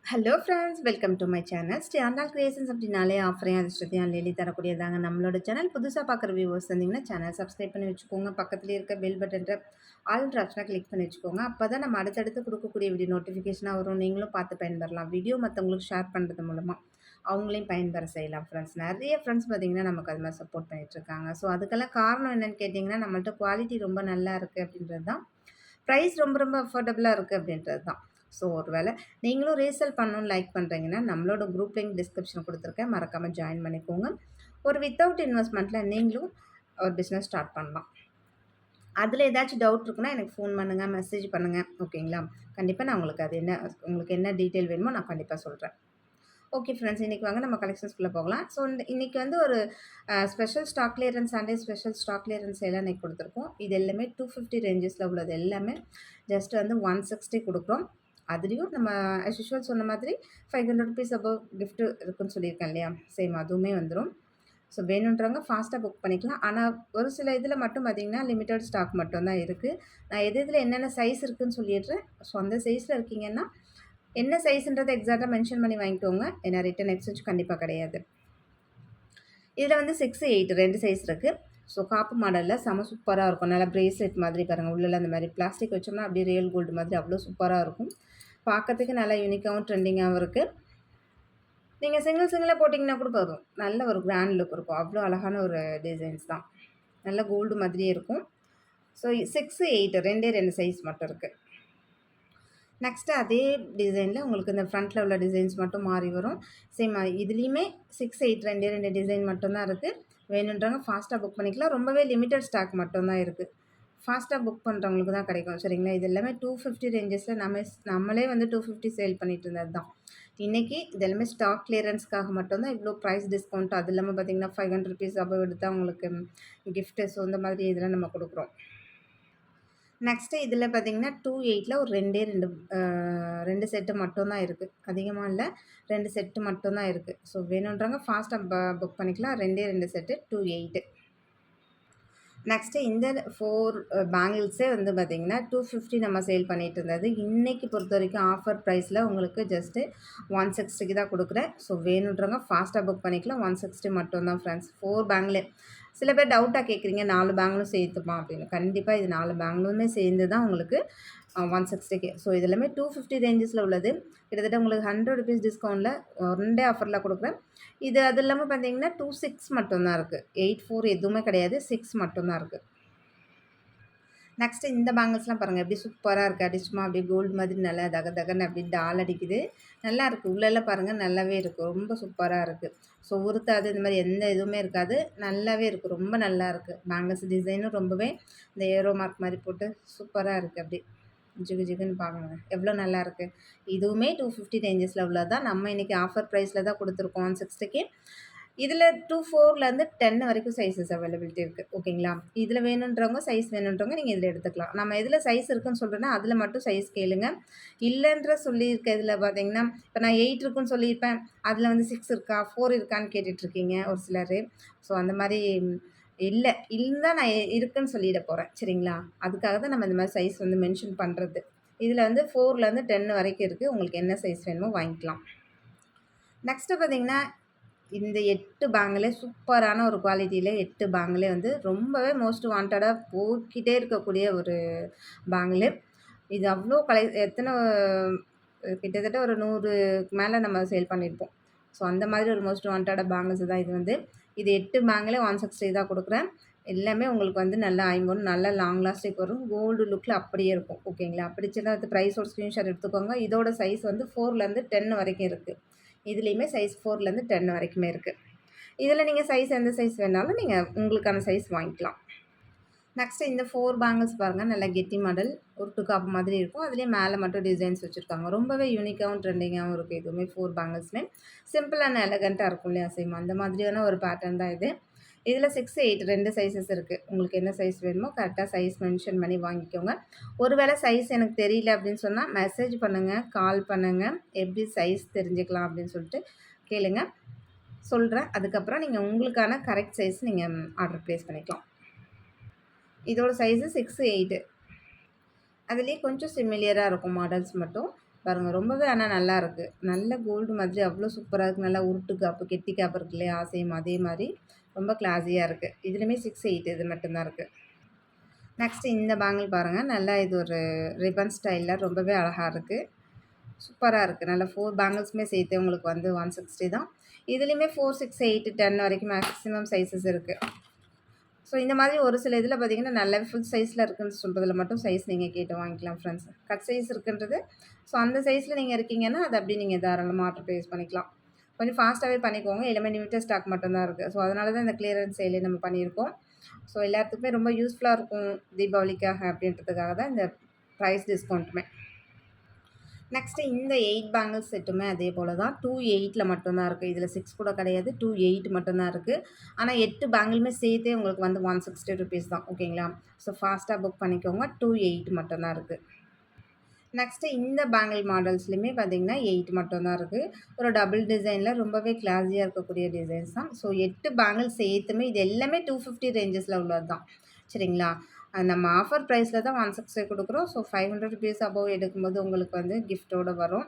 Hello friends, welcome to my channel. Shri Andal creations அப்படின்னாலே ஆஃபரையும் அதிர்ஷ்டத்தையும் எழுதி தரக்கூடியதாங்க நம்மளோட சேனல். புதுசாக பார்க்குற வியூவர்ஸ் இருந்தீங்கன்னா சேனல் சப்ஸ்கிரைப் பண்ணி வச்சுக்கோங்க. பக்கத்துலேயே இருக்க பெல் பட்டன்ற ஆல் ஆப்ஷனை கிளிக் பண்ணி வச்சுக்கோங்க. அப்போ தான் நம்ம அடுத்தடுத்து கொடுக்கக்கூடிய வீடியோ நோட்டிஃபிகேஷனாக வரும். நீங்களும் பார்த்து பயன்பெறலாம். வீடியோ மற்றவங்களுக்கு ஷேர் பண்ணுறது மூலமாக அவங்களையும் பயன்பெற செய்யலாம் ஃப்ரெண்ட்ஸ். நிறைய ஃப்ரெண்ட்ஸ் பார்த்திங்கன்னா நமக்கு அது மாதிரி சப்போர்ட் பண்ணிகிட்ருக்காங்க. ஸோ அதுக்கெல்லாம் காரணம் என்னென்னு கேட்டிங்கன்னா, நம்மள்ட்ட குவாலிட்டி ரொம்ப நல்லா இருக்குது அப்படின்றது தான். ப்ரைஸ் ரொம்ப ரொம்ப அஃபோர்டபுளாக இருக்குது அப்படின்றது தான். ஸோ ஒரு வேளை நீங்களும் ரீசேல் பண்ணணும்னு லைக் பண்ணுறீங்கன்னா, நம்மளோட குரூப் லிங்க் டிஸ்கிரிப்ஷன் கொடுத்துருக்கேன். மறக்காமல் ஜாயின் பண்ணிக்கோங்க. ஒரு வித்தவுட் இன்வெஸ்ட்மெண்ட்டில் நீங்களும் ஒரு பிஸ்னஸ் ஸ்டார்ட் பண்ணலாம். அதில் ஏதாச்சும் டவுட் இருக்குன்னா எனக்கு ஃபோன் பண்ணுங்கள், மெசேஜ் பண்ணுங்கள். ஓகேங்களா? கண்டிப்பாக நான் உங்களுக்கு என்ன டீட்டெயில் வேணுமோ நான் கண்டிப்பாக சொல்கிறேன். ஓகே ஃப்ரெண்ட்ஸ், இன்றைக்கி வாங்க நம்ம கலெக்ஷன்ஸ்குள்ளே போகலாம். ஸோ இன்றைக்கி வந்து ஒரு special stock clearance Sunday special stock clearance எல்லாம் இன்றைக்கி கொடுத்துருக்கோம். இது எல்லாமே 250 ரேஞ்சஸில் உள்ளது எல்லாமே ஜஸ்ட் வந்து 160 கொடுக்குறோம். அதுலேயும் நம்ம ஆஸ் யூஷுவல் சொன்ன மாதிரி 500 ருபீஸ் அபவ் கிஃப்ட்டு இருக்குன்னு சொல்லியிருக்கேன் இல்லையா? சேம் அதுவுமே வந்துடும். ஸோ வேணுன்றவங்க ஃபாஸ்ட்டாக புக் பண்ணிக்கலாம். ஆனால் ஒரு சில இதில் மட்டும் பார்த்திங்கன்னா லிமிட்டட் ஸ்டாக் மட்டும்தான் இருக்குது. நான் இதில் என்னென்ன சைஸ் இருக்குதுன்னு சொல்லிடுறேன். ஸோ அந்த சைஸில் இருக்கீங்கன்னா என்ன சைஸுன்றதை எக்ஸாக்டாக மென்ஷன் பண்ணி வாங்கிக்கோங்க. ஏன்னா ரிட்டன் எக்ஸ்சேஞ்ச் கண்டிப்பாக கிடையாது. இதில் வந்து 6, 8 2 சைஸ் இருக்குது. ஸோ காப்பு மாடலில் செம சூப்பராக இருக்கும். நல்லா பிரேஸ்லெட் மாதிரி பாருங்கள். உள்ளே அந்த மாதிரி பிளாஸ்டிக் வச்சோம்னா அப்படியே ரியல் கோல்டு மாதிரி அவ்வளோ சூப்பராக இருக்கும். பார்க்கறதுக்கு நல்லா யூனிக்காகவும் ட்ரெண்டிங்காகவும் இருக்குது. நீங்கள் சிங்கிளாக போட்டிங்கன்னா கூட போதும். நல்ல ஒரு கிராண்ட் லுக் இருக்கும். அவ்வளோ அழகான ஒரு டிசைன்ஸ் தான். நல்ல கோல்டு மாதிரியே இருக்கும். ஸோ 6, 8 2 சைஸ் மட்டும் இருக்குது. நெக்ஸ்ட்டு அதே டிசைனில் உங்களுக்கு இந்த ஃப்ரண்ட்டில் உள்ள டிசைன்ஸ் மட்டும் மாறி வரும். சேம் இதுலேயுமே 6, 8 2 டிசைன் மட்டும்தான் இருக்குது. வேணுன்றவங்க ஃபாஸ்ட்டாக புக் பண்ணிக்கலாம். ரொம்பவே லிமிட்டட் ஸ்டாக் மட்டும்தான் இருக்குது. ஃபாஸ்ட்டாக புக் பண்ணுறவங்களுக்கு தான் கிடைக்கும். சரிங்களா? இது எல்லாமே 250 ரேஞ்சஸில் நம்மளே வந்து 250 சேல் பண்ணிட்டு இருந்தது தான். இன்றைக்கி இது எல்லாமே ஸ்டாக் கிளியரன்ஸ்க்காக மட்டும்தான் இவ்வளோ ப்ரைஸ் டிஸ்கவுண்ட். அது இல்லாமல் பார்த்திங்கன்னா 500 ருபீஸ் அபவ் எடுத்தால் உங்களுக்கு கிஃப்ட்டு. ஸோ இந்த மாதிரி இதெல்லாம் நம்ம கொடுக்குறோம். நெக்ஸ்ட்டு இதில் பார்த்திங்கன்னா 28ல் ஒரு 2 செட்டு மட்டும் தான் இருக்குது. அதிகமாக இல்லை, 2 செட்டு மட்டும் தான் இருக்குது. ஸோ வேணுன்றவங்க ஃபாஸ்ட்டாக புக் பண்ணிக்கலாம். 2 செட்டு 28. நெக்ஸ்ட்டு இந்த 4 பேங்கிள்ஸே வந்து பார்த்திங்கன்னா 250 நம்ம சேல் பண்ணிகிட்டு இருந்தது. இன்றைக்கி பொறுத்த வரைக்கும் ஆஃபர் ப்ரைஸில் உங்களுக்கு ஜஸ்ட்டு 160க்கு தான் கொடுக்குறேன். ஸோ வேணுன்றவங்க ஃபாஸ்ட்டாக புக் பண்ணிக்கலாம். 160 மட்டும்தான் ஃப்ரெண்ட்ஸ். 4 பேங்கிளே சில பேர் டவுட்டாக கேட்குறீங்க, 4 பேங்கிளும் சேர்த்துமா அப்படின்னு. கண்டிப்பாக இது 4 பேங்கிளுமே சேர்ந்து தான் உங்களுக்கு 160க்கு. ஸோ இது எல்லாமே 250 ரேஞ்சஸில் உள்ளது. கிட்டத்தட்ட உங்களுக்கு 100 ருபீஸ் டிஸ்கவுண்ட்டில் 1 டே ஆஃபரில் கொடுக்குறேன். இது அது இல்லாமல் பார்த்தீங்கன்னா 26 மட்டும்தான் இருக்குது. 84 எதுவுமே கிடையாது. 6 மட்டும்தான் இருக்குது. நெக்ஸ்ட்டு இந்த பேங்கிள்ஸ்லாம் பாருங்கள் எப்படி சூப்பராக இருக்குது. அடிச்சுமா அப்படியே கோல்டு மாதிரி நல்லா தகன்னு அப்படி டால் அடிக்குது. நல்லாயிருக்கு. உள்ளெல்லாம் பாருங்கள் நல்லாவே இருக்குது. ரொம்ப சூப்பராக இருக்குது. ஸோ உருத்தாது, இந்த மாதிரி எந்த இதுவுமே இருக்காது. நல்லாவே இருக்குது. ரொம்ப நல்லா இருக்குது. பேங்கிள்ஸ் டிசைனும் ரொம்பவே இந்த ஏரோ மார்க் மாதிரி போட்டு சூப்பராக இருக்குது. அப்படி ஜிகுன்னு பார்க்கணுங்க. எவ்வளோ நல்லாயிருக்கு. இதுவுமே 250 ரேஞ்சஸில் உள்ளது தான். நம்ம இன்றைக்கி ஆஃபர் ப்ரைஸில் தான் கொடுத்துருக்கோம் 160க்கு. இதில் 4லேருந்து 10 வரைக்கும் சைஸஸ் அவைலபிலிட்டி இருக்குது. ஓகேங்களா? இதில் வேணுன்றவங்க சைஸ் வேணுன்றவங்க நீங்கள் இதில் எடுத்துக்கலாம். நம்ம எதில் சைஸ் இருக்குன்னு சொல்கிறேன்னா அதில் மட்டும் சைஸ் கேளுங்க. இல்லைன்ற சொல்லியிருக்க இதில் பார்த்தீங்கன்னா இப்போ நான் 8 இருக்குன்னு சொல்லியிருப்பேன். அதில் வந்து 6 இருக்கா 4 இருக்கான்னு கேட்டுட்ருக்கீங்க ஒரு சிலர். ஸோ அந்த மாதிரி இருந்தால் நான் இருக்குன்னு சொல்லிட போகிறேன். சரிங்களா? அதுக்காக தான் நம்ம இந்த மாதிரி சைஸ் வந்து மென்ஷன் பண்ணுறது. இதில் வந்து 4லேருந்து 10 வரைக்கும் இருக்குது. உங்களுக்கு என்ன சைஸ் வேணுமோ வாங்கிக்கலாம். நெக்ஸ்ட்டு பார்த்தீங்கன்னா இந்த 8 பேங்கிலே சூப்பரான ஒரு குவாலிட்டியில் 8 பேங்கிலே வந்து ரொம்பவே மோஸ்ட் வாண்டடாக போய்க்கிட்டே இருக்கக்கூடிய ஒரு பேங்கிலு. இது அவ்வளோ எத்தனை கிட்டத்தட்ட ஒரு 100க்கு மேலே நம்ம சேல் பண்ணியிருப்போம். ஸோ அந்த மாதிரி ஒரு மோஸ்ட் வாண்டடாக பேங்கிள்ஸ் தான் இது வந்து. இது 8 பேங்கிலே 160 தான் கொடுக்குறேன். எல்லாமே உங்களுக்கு வந்து நல்லா ஐம்பொன் நல்லா லாங் லாஸ்டிக் வரும். கோல்டு லுக்கில் அப்படியே இருக்கும். ஓகேங்களா? பிடிச்சதா அது ப்ரைஸோட ஸ்க்ரீன்ஷாட் எடுத்துக்கோங்க. இதோட சைஸ் வந்து 4லேருந்து 10 வரைக்கும் இருக்குது. இதுலேயுமே சைஸ் 4லேருந்து 10 வரைக்குமே இருக்குது. இதில் நீங்கள் சைஸ் எந்த சைஸ் வேணாலும் நீங்கள் உங்களுக்கான சைஸ் வாங்கிக்கலாம். நெக்ஸ்ட்டு இந்த 4 பேங்கிள்ஸ் பாருங்கள். நல்லா கெட்டி மாடல் உருட்டு காப்பு மாதிரி இருக்கும். அதுலேயே மேலே மட்டும் டிசைன்ஸ் வச்சுருக்காங்க. ரொம்பவே யூனிக்காகவும் ட்ரெண்டிங்காகவும் இருக்குது. இதுவுமே 4 பேங்கிள்ஸுமே சிம்பிள் அண்ட் எலகண்ட்டாக இருக்கும் இல்லையா? சேம் அந்த மாதிரியான ஒரு பேட்டர்ன் தான் இது. இதில் 6, 8 2 சைஸஸ் இருக்குது. உங்களுக்கு என்ன சைஸ் வேணுமோ கரெக்டாக சைஸ் மென்ஷன் பண்ணி வாங்கிக்கோங்க. ஒருவேளை சைஸ் எனக்கு தெரியல அப்படின்னு சொன்னால் மெசேஜ் பண்ணுங்கள், கால் பண்ணுங்கள். எப்படி சைஸ் தெரிஞ்சுக்கலாம் அப்படின்னு சொல்லிட்டு கேளுங்க, சொல்கிறேன். அதுக்கப்புறம் நீங்கள் உங்களுக்கான கரெக்ட் சைஸ் நீங்கள் ஆர்டர் ப்ளேஸ் பண்ணிக்கலாம். இதோட சைஸு 6, 8. அதுலேயே கொஞ்சம் சிமிலியராக இருக்கும் மாடல்ஸ் மட்டும். பாருங்க ரொம்பவே ஆனா நல்லாருக்கு. நல்ல கோல்டு மாதிரி அவ்ளோ சூப்பரா இருக்கு. நல்லா உருட்டு காப்பு, கெட்டி காப்பு இருக்கு இல்லையா? சேம் அதே மாரி ரொம்ப கிளாஸியா இருக்கு. இதுலயுமே 6, 8 இது மட்டும் தான் இருக்கு. நெக்ஸ்ட் இந்த பேங்கிள் பாருங்க. நல்லா இது ஒரு ரிப்பன் ஸ்டைல்ல ரொம்பவே அழகா இருக்கு. சூப்பரா இருக்கு. நல்ல 4 பேங்கிள்ஸுமே சேர்த்து உங்களுக்கு வந்து 160 தான். இதுலயுமே 4, 6, 8, 10 வரைக்கும் மேக்ஸிமம் சைஸஸ் இருக்கு. ஸோ இந்த மாதிரி ஒரு சில இதில பார்த்தீங்கன்னா, நல்லாவே ஃபுல் சைஸ்ல இருக்குன்னு சொல்றதில மட்டும் சைஸ் நீங்க கேட்டு வாங்கிக்கலாம் ஃப்ரெண்ட்ஸ். கட் சைஸ் இருக்குன்றது ஸோ அந்த சைஸ்ல நீங்க இருக்கீங்கன்னா, அத அப்படியே நீங்க தாராளமா ஆர்டர் பிளேஸ் பண்ணிக்கலாம். கொஞ்சம் ஃபாஸ்ட்டாவே பண்ணிக்கோங்க. எல்லாமே லிமிட்டட் ஸ்டாக் மட்டும் தான் இருக்கு. ஸோ அதனால தான் இந்த கிளியரன்ஸ் சேலே நம்ம பண்ணியிருக்கோம். ஸோ எல்லாத்துக்குமே ரொம்ப யூஸ்ஃபுல்லா இருக்கும் தீபாவளிக்காக அப்படின்றதுக்காக தான் இந்த ப்ரைஸ் டிஸ்கவுண்ட்டுமே. நெக்ஸ்ட்டு இந்த 8 பேங்கிள்ஸ் செட்டுமே அதே போல தான் 2/8ல மட்டும் தான் இருக்குது. இதில் 6 கூட கிடையாது. 2/8 மட்டும் தான் இருக்குது. ஆனால் 8 பேங்கிளுமே சேர்த்தே உங்களுக்கு வந்து ₹160 தான். ஓகேங்களா? ஸோ ஃபாஸ்ட்டாக புக் பண்ணிக்கோங்க. 2/8 மட்டும் தான் இருக்குது. நெக்ஸ்ட்டு இந்த பேங்கிள் மாடல்ஸ்லையுமே பார்த்தீங்கன்னா 8 மட்டும் தான் இருக்குது. ஒரு டபுள் டிசைனில் ரொம்பவே கிளாஸியாக இருக்கக்கூடிய டிசைன்ஸ் தான். ஸோ 8 பேங்கிள் சேர்த்துமே இது எல்லாமே 250 ரேஞ்சஸில் உள்ளது தான். சரிங்களா? நம்ம ஆஃபர் ப்ரைஸில் தான் 160 கொடுக்குறோம். ஸோ ₹500 அபோவ் எடுக்கும்போது உங்களுக்கு வந்து கிஃப்ட்டோட வரும்.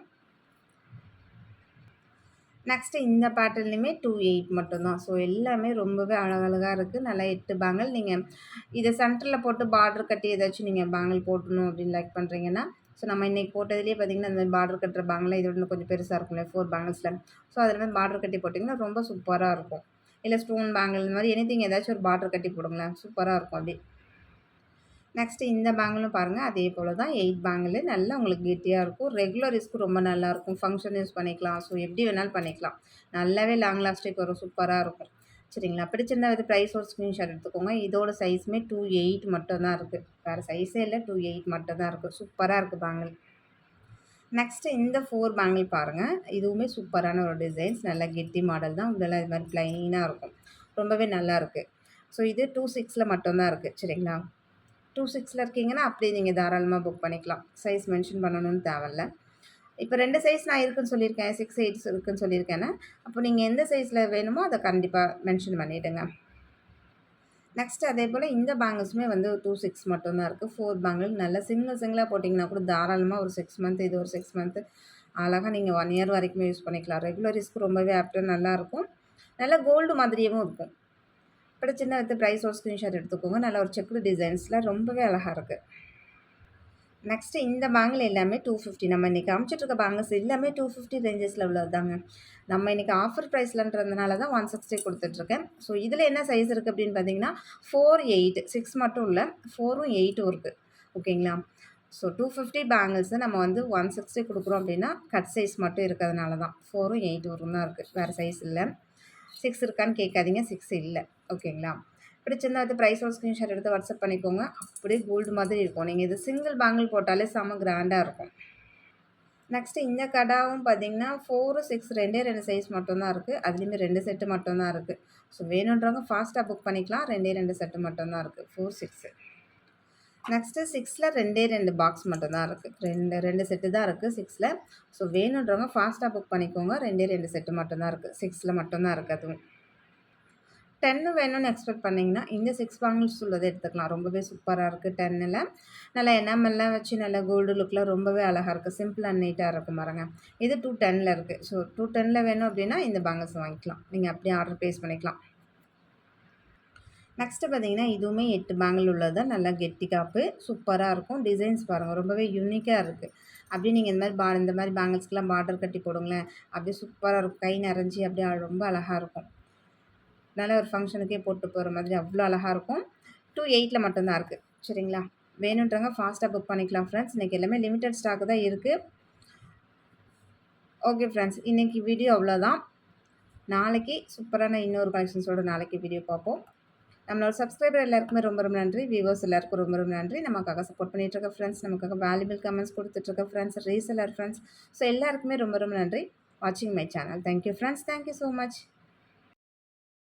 நெக்ஸ்ட்டு இந்த பேட்டர்ன்லையுமே 2/8 மட்டும் தான். ஸோ எல்லாமே ரொம்பவே அழகழகா இருக்குது. நல்லா 8 பேங்கிள் நீங்கள் இதை சென்டரில் போட்டு பார்டர் கட்டி ஏதாச்சும் நீங்கள் பேங்கிள் போடணும் அப்படின்னு லைக் பண்ணுறீங்கன்னா, ஸோ நம்ம இன்றைக்கி போட்டதுலேயே பார்த்தீங்கன்னா, இந்த பார்டர் கட்டுற பேங்கில் இதோட இன்னும் கொஞ்சம் பெருசாக இருக்கும்ல 4 பேங்கிள்ஸில். ஸோ அதில் வந்து பார்டர் கட்டி போட்டிங்கன்னா ரொம்ப சூப்பராக இருக்கும். இல்லை ஸ்டோன் பேங்கிள் இந்த மாதிரி எனிதிங் ஏதாச்சும் ஒரு பார்டர் கட்டி போடுங்களேன். சூப்பராக இருக்கும் அப்படியே. நெக்ஸ்ட்டு இந்த பேங்கிளும் பாருங்கள் அதே போல் தான் 8 பேங்கிளு நல்லா உங்களுக்கு கெட்டியாக இருக்கும். ரெகுலர் யூஸ்க்கு ரொம்ப நல்லாயிருக்கும். ஃபங்க்ஷன் யூஸ் பண்ணிக்கலாம். ஸோ எப்படி வேணாலும் பண்ணிக்கலாம். நல்லாவே லாங் லாஸ்டிக் வரும். சூப்பராக இருக்கும். சரிங்களா? பிடிச்சிருந்தா இது ப்ரைஸ் ஒரு ஸ்க்ரீன்ஷாட் எடுத்துக்கோங்க. இதோட சைஸுமே 2/8 மட்டும் தான் இருக்குது. வேறு சைஸே இல்லை. 2/8 மட்டும் தான் இருக்குது. சூப்பராக இருக்குது பேங்கிள். நெக்ஸ்ட்டு இந்த 4 பேங்கிள் பாருங்கள். இதுவுமே சூப்பரான ஒரு டிசைன்ஸ். நல்லா கெட்டி மாடல் தான். உள்ளலாம் இது மாதிரி ப்ளைனாக இருக்கும். ரொம்பவே நல்லாயிருக்கு. ஸோ இது 2/6ல மட்டும் தான் இருக்குது. சரிங்களா? 2/6ல இருக்கீங்கன்னா, அப்படியே நீங்கள் தாராளமாக புக் பண்ணிக்கலாம். சைஸ் மென்ஷன் பண்ணணும்னு தேவையில்ல. இப்போ 2 சைஸ் நான் இருக்குன்னு சொல்லியிருக்கேன். 6, 8 இருக்குன்னு சொல்லியிருக்கேன்னா, அப்போ நீங்கள் எந்த சைஸில் வேணுமோ அதை கண்டிப்பாக மென்ஷன் பண்ணிவிடுங்க. நெக்ஸ்ட் அதே போல் இந்த பேங்கிள்ஸுமே வந்து 2/6 மட்டும் தான் இருக்குது. 4 பேங்கிள் நல்லா சிங்கிளாக போட்டிங்கன்னா கூட தாராளமாக ஒரு 6 மந்த் இது ஒரு 6 மந்த்து அழகாக நீங்கள் 1 இயர் வரைக்குமே யூஸ் பண்ணிக்கலாம். ரெகுலர் யூஸ்க்கு ரொம்பவே ஆப்டாக நல்லாயிருக்கும். நல்லா கோல்டு மாதிரியும் இருக்கும். பிடிச்சிருந்தா வித் ப்ரைஸ் ஒரு ஸ்க்ரீன்ஷாட் எடுத்துக்கோங்க. நல்லா ஒரு செக்குடு டிசைன்ஸில் ரொம்பவே அழகாக இருக்குது. நெக்ஸ்ட்டு இந்த பேங்கிள் எல்லாமே 250. நம்ம இன்றைக்கி காமிச்சிட்ருக்க பேங்கிள்ஸ் எல்லாமே 250 ரேஞ்சஸில் உள்ளது தாங்க. நம்ம இன்றைக்கி ஆஃபர் ப்ரைஸ்லன்றதுனால தான் 160 கொடுத்துட்ருக்கேன். ஸோ இதில் என்ன சைஸ் இருக்குது அப்படின்னு பார்த்தீங்கன்னா 4, 8 6 மட்டும் இல்லை 4ம் 8ம் இருக்குது. ஓகேங்களா? ஸோ 250 பேங்கிள்ஸு நம்ம வந்து 160 கொடுக்குறோம் அப்படின்னா கட் சைஸ் மட்டும் இருக்கிறதுனால தான் 4ம் 8ம் தான் இருக்குது. வேறு சைஸ் இல்லை. 6 இருக்கான்னு கேட்காதீங்க. 6 இல்லை. ஓகேங்களா? பிடிச்சிருந்தா அது ப்ரைஸோட ஸ்க்ரீன்ஷாட் எடுத்து வாட்ஸ்அப் பண்ணிக்கோங்க. அப்படியே கோல்டு மாதிரி இருக்கும். நீங்கள் இது சிங்கிள் பேங்கிள் போட்டாலே செம்ம கிராண்டாக இருக்கும். நெக்ஸ்ட்டு இந்த கடாவும் பார்த்தீங்கன்னா 4, 6 2 சைஸ் மட்டும் தான் இருக்குது. அதுலேயுமே 2 செட்டு மட்டும் தான் இருக்குது. ஸோ வேணுன்றவங்க ஃபாஸ்ட்டாக புக் பண்ணிக்கலாம். 2 செட்டு மட்டும் தான் இருக்குது. 4, 6. நெக்ஸ்ட்டு 6ல் 2 பாக்ஸ் மட்டும் தான் இருக்குது. 2 செட்டு தான் இருக்குது 6ல். ஸோ வேணுன்றவங்க ஃபாஸ்ட்டாக புக் பண்ணிக்கோங்க. 2 செட்டு மட்டும் தான் இருக்குது. 6ல் மட்டும் தான் இருக்குது அதுவும். 10 வேணும்னு எக்ஸ்பெக்ட் பண்ணிங்கன்னா, இந்த 6 பேங்கிள்ஸ் உள்ளதை எடுத்துக்கலாம். ரொம்பவே சூப்பராக இருக்குது 10ல். நல்லா எனாமெல்லாம் வச்சு நல்லா கோல்டு லுக்கில் ரொம்பவே அழகாக இருக்குது. சிம்பிள் அண்ட் நீட்டாக இருக்கும் பாருங்க. இது 210ல் இருக்குது. ஸோ 210ல் வேணும் அப்படின்னா இந்த பேங்கிள்ஸ் வாங்கிக்கலாம். நீங்கள் அப்படியே ஆர்டர் ப்ளேஸ் பண்ணிக்கலாம். நெக்ஸ்ட்டு பார்த்தீங்கன்னா, இதுவுமே 8 பேங்கிள் உள்ளது தான். நல்லா கெட்டி காப்பு. சூப்பராக இருக்கும். டிசைன்ஸ் பாருங்கள். ரொம்பவே யூனிக்காக இருக்குது. அப்படியே நீங்கள் இந்த மாதிரி பேங்கிள்ஸ்க்கெலாம் பார்டர் கட்டி போடுங்களேன். அப்படியே சூப்பராக இருக்கும். கை நிறைஞ்சி அப்படியே ரொம்ப அழகாக இருக்கும். நல்ல ஒரு ஃபங்க்ஷனுக்கே போட்டு போகிற மாதிரி அவ்வளோ அழகாக இருக்கும். 2/8ல் மட்டும்தான் இருக்குது. சரிங்களா? வேணுன்றவங்க ஃபாஸ்ட்டாக புக் பண்ணிக்கலாம் ஃப்ரெண்ட்ஸ். இன்றைக்கி எல்லாமே லிமிட்டட் ஸ்டாக்கு தான் இருக்குது. Okay friends. இன்றைக்கி வீடியோ அவ்வளோதான். நாளைக்கு சூப்பரான இன்னொரு கலெக்ஷன்ஸோட நாளைக்கு வீடியோ பார்ப்போம். நம்மளோட சப்ஸ்கிரைபர் எல்லாருக்குமே ரொம்ப ரொம்ப நன்றி. வியூவர்ஸ் எல்லாருக்கும் ரொம்ப ரொம்ப நன்றி. நமக்காக சப்போர்ட் பண்ணிகிட்ருக்க ஃப்ரெண்ட்ஸ், நமக்காக வேல்யூபிள் கமெண்ட்ஸ் கொடுத்துட்ருக்க ஃப்ரெண்ட்ஸ், ரீசெல்லர் ஃப்ரெண்ட்ஸ், ஸோ எல்லாருக்குமே ரொம்ப ரொம்ப நன்றி. வாட்சிங் my channel. Thank you friends. Thank you so much.